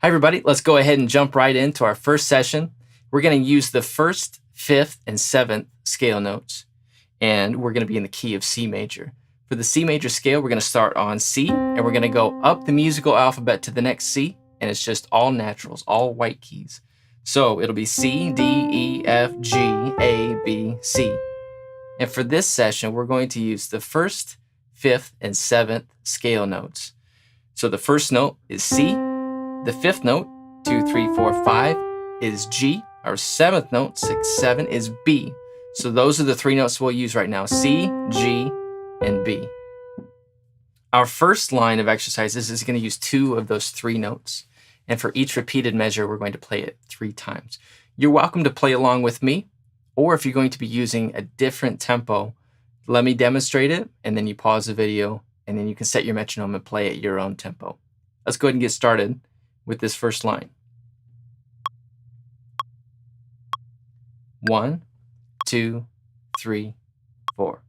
Hi, everybody. Let's go ahead and jump right into our first session. We're going to use the first, fifth, and seventh scale notes, and we're going to be in the key of C major. For the C major scale, we're going to start on C, and we're going to go up the musical alphabet to the next C, and it's just all naturals, all white keys. So it'll be C, D, E, F, G, A, B, C. And for this session, we're going to use the first, fifth, and seventh scale notes. So the first note is C. The fifth note, 2, 3, 4, 5, is G. Our seventh note, 6, 7, is B. So those are the three notes we'll use right now, C, G, and B. Our first line of exercises is going to use two of those three notes. And for each repeated measure, we're going to play it 3 times. You're welcome to play along with me, or if you're going to be using a different tempo, let me demonstrate it, and then you pause the video, and then you can set your metronome and play at your own tempo. Let's go ahead and get started with this first line. 1, 2, 3, 4.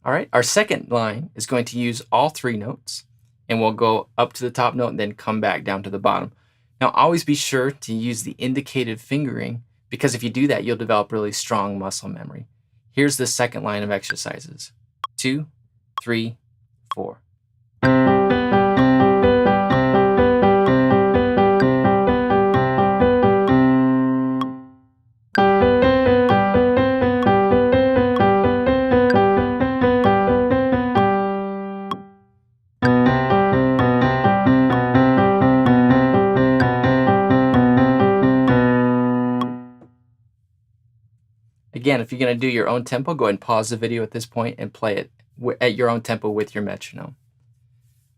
All right, our second line is going to use all 3 notes, and we'll go up to the top note and then come back down to the bottom. Now, always be sure to use the indicated fingering, because if you do that, you'll develop really strong muscle memory. Here's the second line of exercises. 2, 3, 4. Again, if you're going to do your own tempo, go ahead and pause the video at this point and play it at your own tempo with your metronome.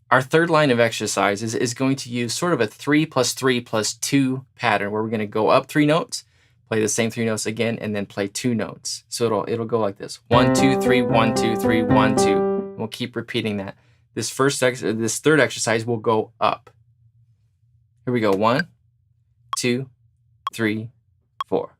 Our third line of exercises is going to use sort of a 3 + 3 + 2 pattern, where we're going to go up 3 notes, play the same 3 notes again, and then play 2 notes. So it'll go like this: 1, 2, 3, 1, 2, 3, 1, 2. And we'll keep repeating that. This third exercise will go up. Here we go: 1, 2, 3, 4.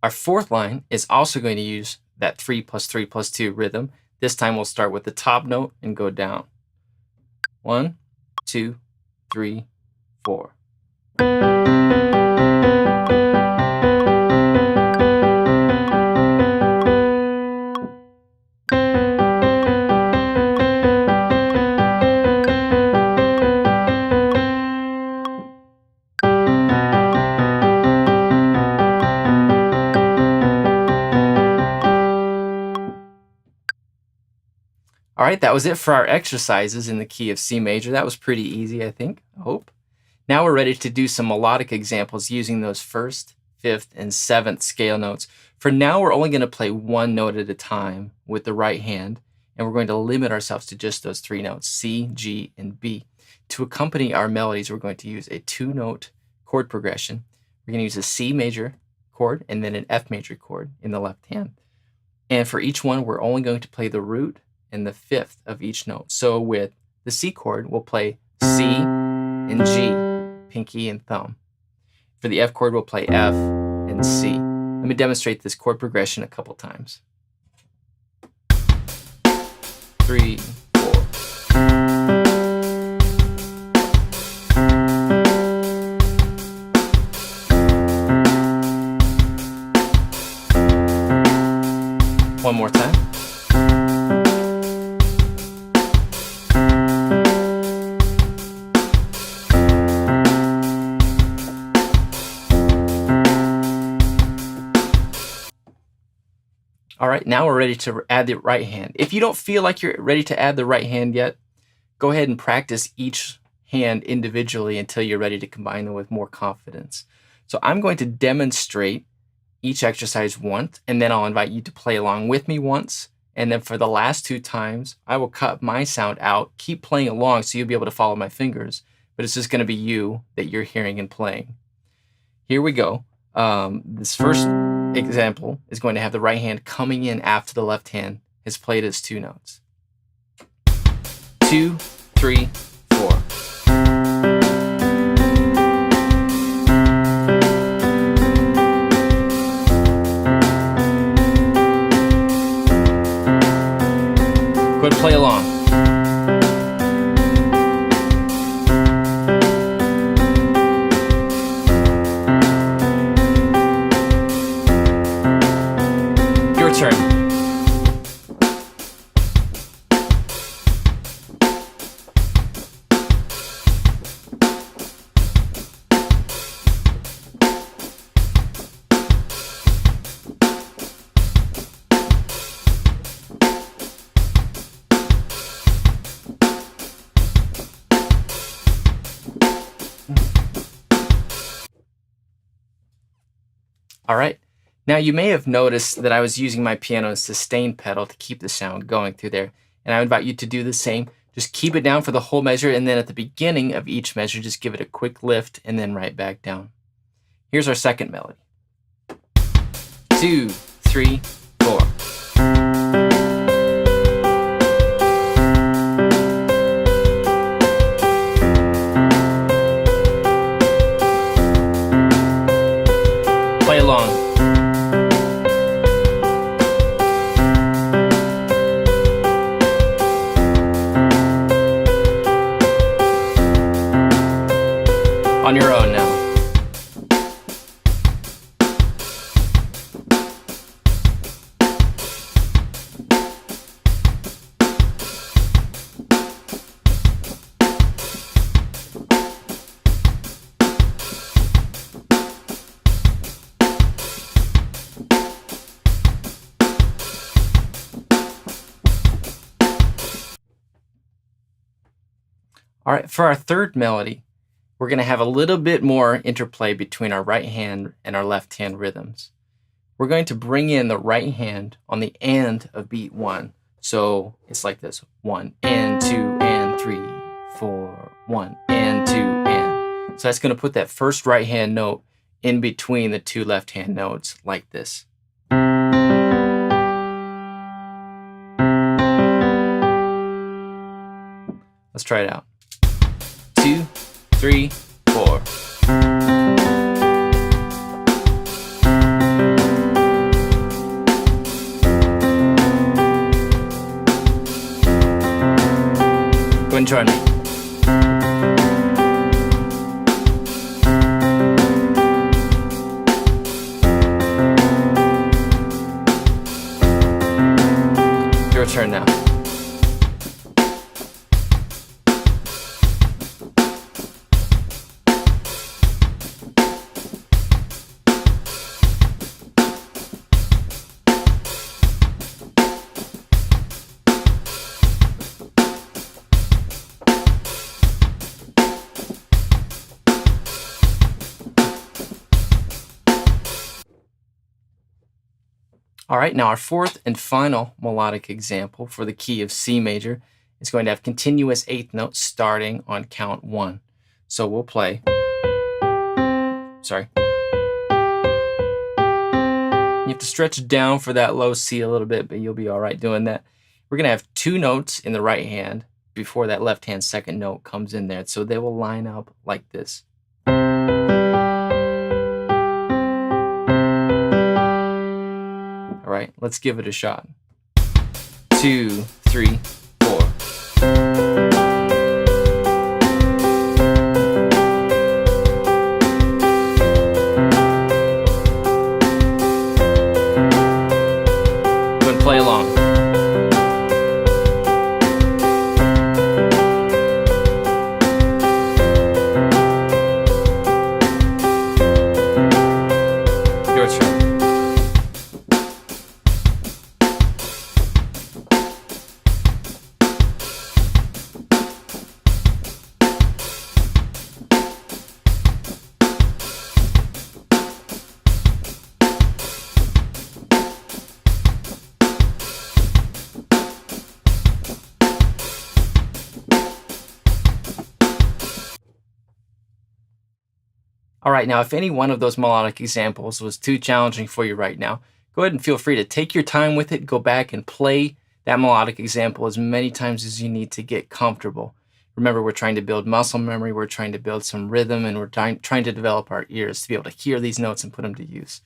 Our fourth line is also going to use that 3 + 3 + 2 rhythm. This time we'll start with the top note and go down. 1, 2, 3, 4. All right, that was it for our exercises in the key of C major. That was pretty easy, I think, I hope. Now we're ready to do some melodic examples using those first, fifth, and seventh scale notes. For now, we're only going to play 1 note at a time with the right hand, and we're going to limit ourselves to just those 3 notes, C, G, and B. To accompany our melodies, we're going to use a 2-note chord progression. We're going to use a C major chord and then an F major chord in the left hand. And for each one, we're only going to play the root and the fifth of each note. So with the C chord, we'll play C and G, pinky and thumb. For the F chord, we'll play F and C. Let me demonstrate this chord progression a couple times. 3, 4. One more time. All right, now we're ready to add the right hand. If you don't feel like you're ready to add the right hand yet, go ahead and practice each hand individually until you're ready to combine them with more confidence. So I'm going to demonstrate each exercise once, and then I'll invite you to play along with me once. And then for the last 2 times, I will cut my sound out, keep playing along so you'll be able to follow my fingers, but it's just going to be you that you're hearing and playing. Here we go. This first example is going to have the right hand coming in after the left hand has played its 2 notes. 2, 3, 4. Go ahead and play along. Your turn. All right. Now you may have noticed that I was using my piano's sustain pedal to keep the sound going through there. And I invite you to do the same. Just keep it down for the whole measure, and then at the beginning of each measure, just give it a quick lift and then right back down. Here's our second melody. 2, 3, 4. Play along. On your own now. All right, for our third melody, we're going to have a little bit more interplay between our right hand and our left hand rhythms. We're going to bring in the right hand on the end of beat 1. So it's like this: 1 and 2 and 3, 4, 1 and 2 and. So that's going to put that first right hand note in between the 2 left hand notes like this. Let's try it out. 2, 3, 4. Go and join me. Your turn now. All right, now our fourth and final melodic example for the key of C major is going to have continuous 8th notes starting on count 1. So we'll play. Sorry. You have to stretch down for that low C a little bit, but you'll be all right doing that. We're going to have 2 notes in the right hand before that left hand second note comes in there. So they will line up like this. All right, let's give it a shot. 2, 3, 4. Go and play along. Your turn. All right, now if any one of those melodic examples was too challenging for you right now, go ahead and feel free to take your time with it, go back and play that melodic example as many times as you need to get comfortable. Remember, we're trying to build muscle memory, we're trying to build some rhythm, and we're trying to develop our ears to be able to hear these notes and put them to use.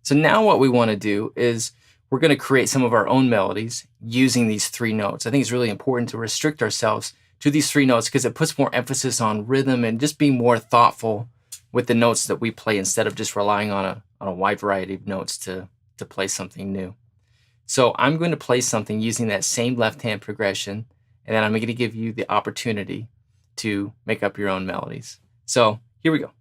So now what we want to do is we're going to create some of our own melodies using these 3 notes. I think it's really important to restrict ourselves to these 3 notes because it puts more emphasis on rhythm and just being more thoughtful with the notes that we play instead of just relying on a wide variety of notes to play something new. So I'm going to play something using that same left hand progression, and then I'm going to give you the opportunity to make up your own melodies. So here we go.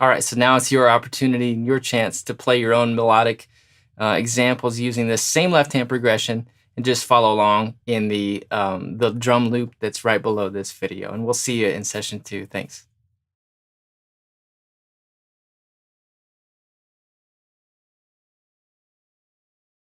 All right, so now it's your opportunity and your chance to play your own melodic examples using this same left-hand progression, and just follow along in the drum loop that's right below this video. And we'll see you in session 2. Thanks.